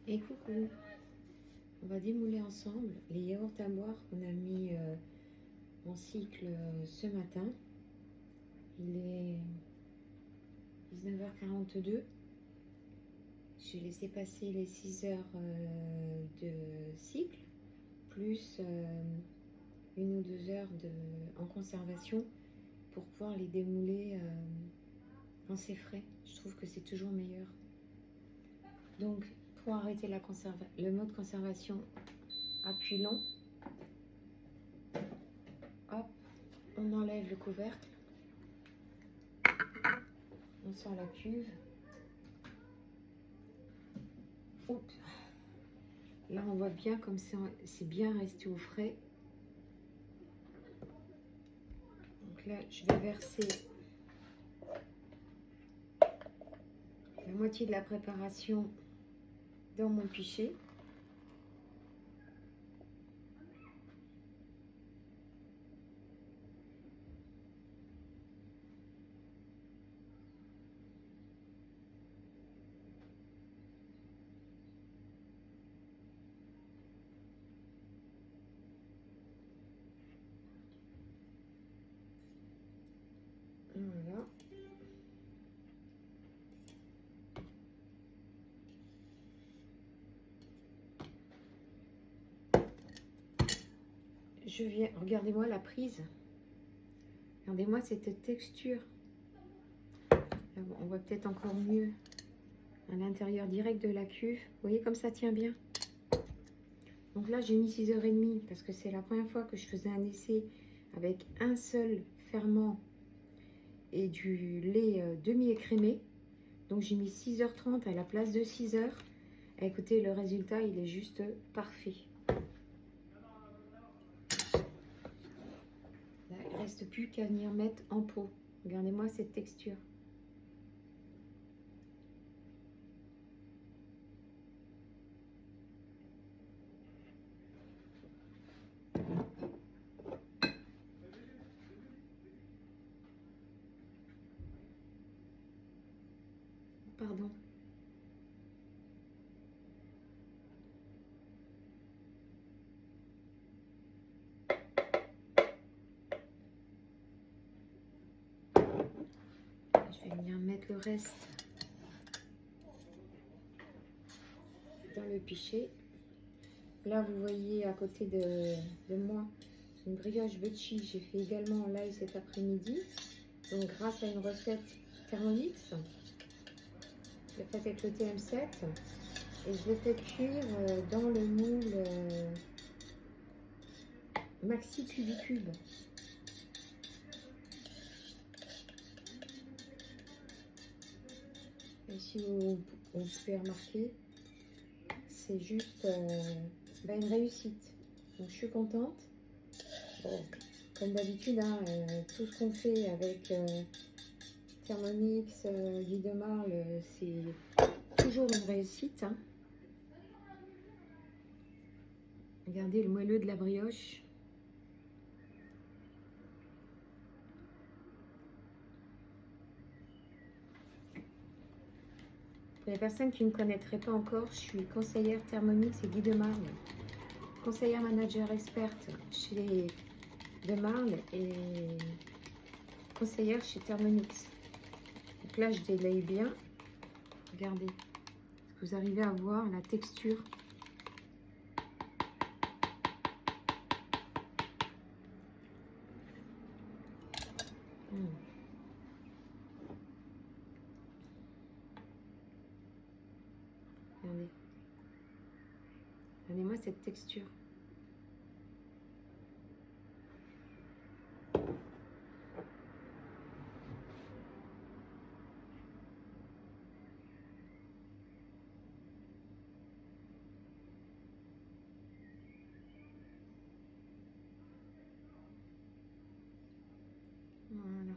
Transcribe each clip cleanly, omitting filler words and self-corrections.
Et coucou, on va démouler ensemble les yaourts à boire qu'on a mis en cycle ce matin. Il est 19h42. J'ai laissé passer les 6 heures de cycle, plus 1 ou 2 heures en conservation pour pouvoir les démouler quand c'est frais. Je trouve que c'est toujours meilleur. Donc, pour arrêter le mode conservation, appui long. Hop, on enlève le couvercle. On sort la cuve. Oups. Là, on voit bien comme c'est bien resté au frais. Donc là, je vais verser la moitié de la préparation dans mon pichet. Voilà. Je viens, regardez-moi la prise. Regardez-moi cette texture. Là, on voit peut-être encore mieux à l'intérieur direct de la cuve. Vous voyez comme ça tient bien. Donc là, j'ai mis 6h30 parce que c'est la première fois que je faisais un essai avec un seul ferment et du lait demi-écrémé. Donc j'ai mis 6h30 à la place de 6h. Écoutez, le résultat, il est juste parfait. Là, il ne reste plus qu'à venir mettre en pot. Regardez-moi cette texture. Pardon. Je vais venir mettre le reste dans le pichet. Là, vous voyez à côté de moi une brioche Vecchi. J'ai fait également en live cet après-midi. Donc, grâce à une recette Thermomix, je l'ai faite avec le TM7 et je l'ai fait cuire dans le moule Maxi Cubicube. Et si vous pouvez remarquer, c'est juste une réussite. Donc, je suis contente. Bon, comme d'habitude, hein, tout ce qu'on fait avec Thermomix, Guy de Marle, c'est toujours une réussite. Hein. Regardez le moelleux de la brioche. Pour les personnes qui ne me connaîtraient pas encore, je suis conseillère Thermomix et Guy de Marle. Conseillère manager experte chez De Marle et conseillère chez Thermomix. Donc là, je délaye bien. Regardez. Vous arrivez à voir la texture. Regardez. Regardez-moi cette texture. Voilà.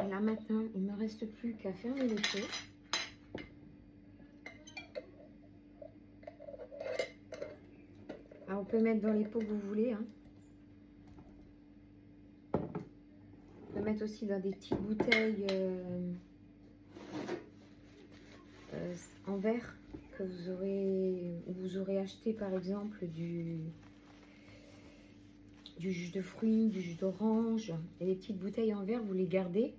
Et là maintenant, il ne me reste plus qu'à fermer les pots. Alors, on peut mettre dans les pots que vous voulez. Hein. On peut mettre aussi dans des petites bouteilles en verre que vous aurez acheté par exemple du jus de fruits, du jus d'orange, et les petites bouteilles en verre, vous les gardez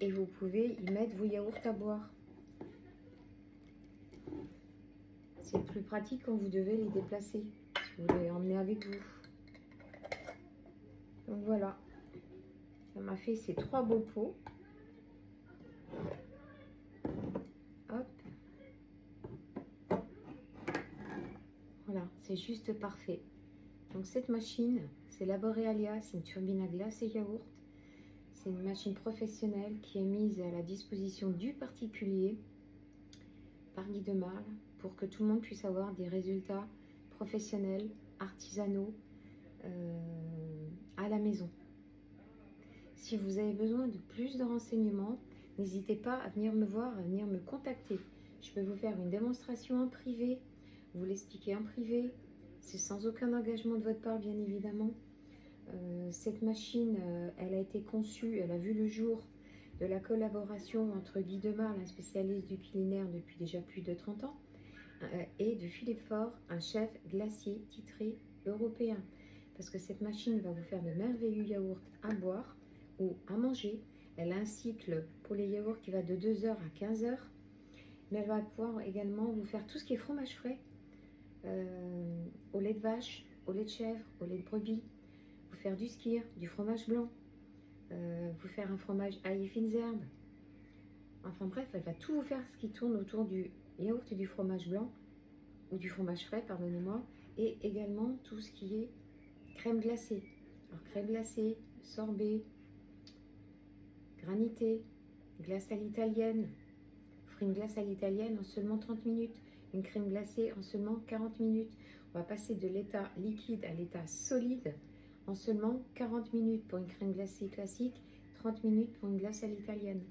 et vous pouvez y mettre vos yaourts à boire. C'est plus pratique quand vous devez les déplacer, si vous les emmener avec vous. Donc voilà, ça m'a fait ces 3 beaux pots. Hop. Voilà, c'est juste parfait. Donc cette machine, c'est la Borealia, c'est une turbine à glace et yaourt. C'est une machine professionnelle qui est mise à la disposition du particulier par Guy de Marle pour que tout le monde puisse avoir des résultats professionnels, artisanaux à la maison. Si vous avez besoin de plus de renseignements, n'hésitez pas à venir me voir, à venir me contacter. Je peux vous faire une démonstration en privé, vous l'expliquer en privé. C'est sans aucun engagement de votre part, bien évidemment. Cette machine, elle a été conçue, elle a vu le jour de la collaboration entre Guy de Marle, un spécialiste du culinaire depuis déjà plus de 30 ans, et de Philippe Faure, un chef glacier titré européen. Parce que cette machine va vous faire de merveilleux yaourts à boire ou à manger. Elle a un cycle pour les yaourts qui va de 2 heures à 15 heures. Mais elle va pouvoir également vous faire tout ce qui est fromage frais, au lait de vache, au lait de chèvre, au lait de brebis, vous faire du skyr, du fromage blanc, vous faire un fromage ail et fines herbes. Enfin bref, elle va tout vous faire ce qui tourne autour du yaourt et du fromage blanc, ou du fromage frais, pardonnez-moi, et également tout ce qui est crème glacée. Alors crème glacée, sorbet, granité, glace à l'italienne. Vous ferez une glace à l'italienne en seulement 30 minutes, une crème glacée en seulement 40 minutes. On va passer de l'état liquide à l'état solide en seulement 40 minutes pour une crème glacée classique, 30 minutes pour une glace à l'italienne.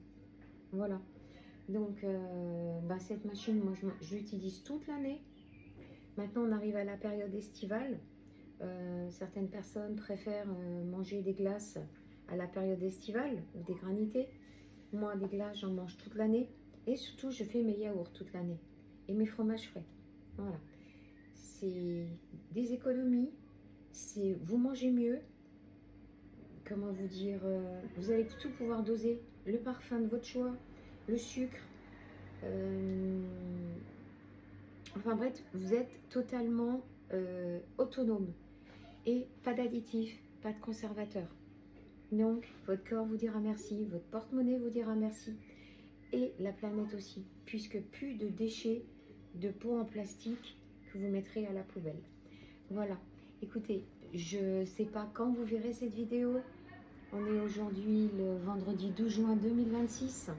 Voilà. Donc, cette machine, moi, je l'utilise toute l'année. Maintenant, on arrive à la période estivale. Certaines personnes préfèrent manger des glaces à la période estivale ou des granités. Moi, des glaces, j'en mange toute l'année. Et surtout, je fais mes yaourts toute l'année. Et mes fromages frais. Voilà. C'est des économies. C'est vous mangez mieux. Comment vous dire, vous allez tout pouvoir doser. Le parfum de votre choix, le sucre. Enfin bref, vous êtes totalement autonome. Et pas d'additifs, pas de conservateurs. Donc, votre corps vous dira merci, votre porte-monnaie vous dira merci. Et la planète aussi, puisque plus de déchets de pots en plastique que vous mettrez à la poubelle. Voilà. Écoutez, je ne sais pas quand vous verrez cette vidéo. On est aujourd'hui le vendredi 12 juin 2026.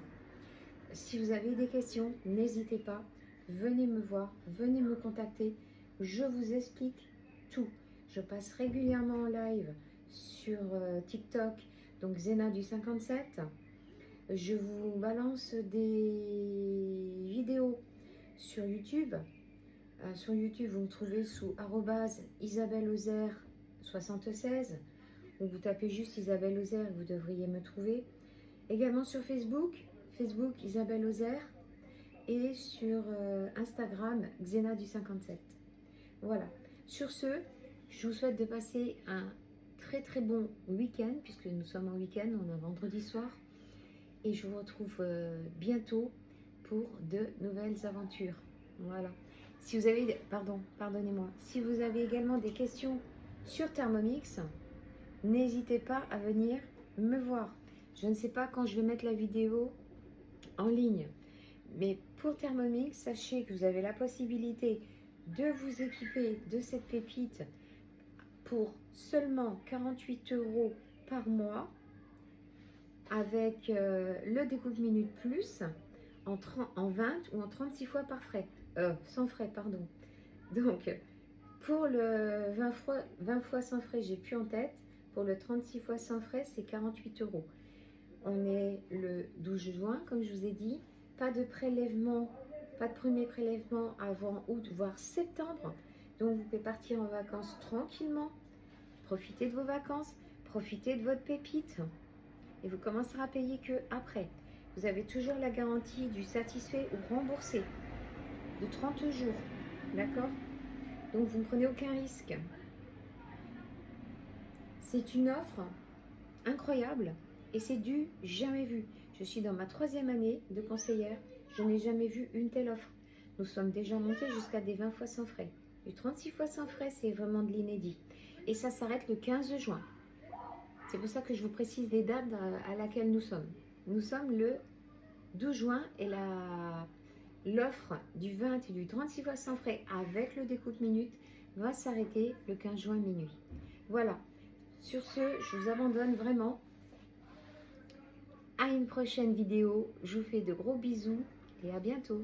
Si vous avez des questions, n'hésitez pas. Venez me voir, venez me contacter. Je vous explique tout. Je passe régulièrement en live sur TikTok, donc Zena du 57. Je vous balance des vidéos sur YouTube. Sur YouTube, vous me trouvez sous @IsabelleOzer76. ou vous tapez juste Isabelle Ozer et vous devriez me trouver. Également sur Facebook, Isabelle Ozer. Et sur Instagram, Xena du 57. Voilà. Sur ce, je vous souhaite de passer un très très bon week-end, puisque nous sommes en week-end, on est vendredi soir. Et je vous retrouve bientôt pour de nouvelles aventures. Voilà. Si vous avez, pardonnez-moi, si vous avez également des questions sur Thermomix, n'hésitez pas à venir me voir. Je ne sais pas quand je vais mettre la vidéo en ligne. Mais pour Thermomix, sachez que vous avez la possibilité de vous équiper de cette pépite pour seulement 48 € par mois avec le découpe minute plus en 20 ou en 36 fois sans frais, pardon. Donc, pour le 20 fois sans frais, j'ai plus en tête. Pour le 36 fois sans frais, c'est 48 €. On est le 12 juin, comme je vous ai dit. Pas de prélèvement, pas de premier prélèvement avant août, voire septembre. Donc, vous pouvez partir en vacances tranquillement. Profitez de vos vacances, profitez de votre pépite. Et vous commencerez à payer que après. Vous avez toujours la garantie du satisfait ou remboursé de 30 jours. D'accord? Donc, vous ne prenez aucun risque. C'est une offre incroyable et c'est du jamais vu. Je suis dans ma 3e année de conseillère. Je n'ai jamais vu une telle offre. Nous sommes déjà montés jusqu'à des 20 fois sans frais. Du 36 fois sans frais, c'est vraiment de l'inédit. Et ça s'arrête le 15 juin. C'est pour ça que je vous précise les dates à laquelle nous sommes. Nous sommes le 12 juin et l'offre du 20 et du 36 fois sans frais avec le découpte minute va s'arrêter le 15 juin minuit. Voilà. Sur ce, je vous abandonne vraiment. À une prochaine vidéo. Je vous fais de gros bisous et à bientôt.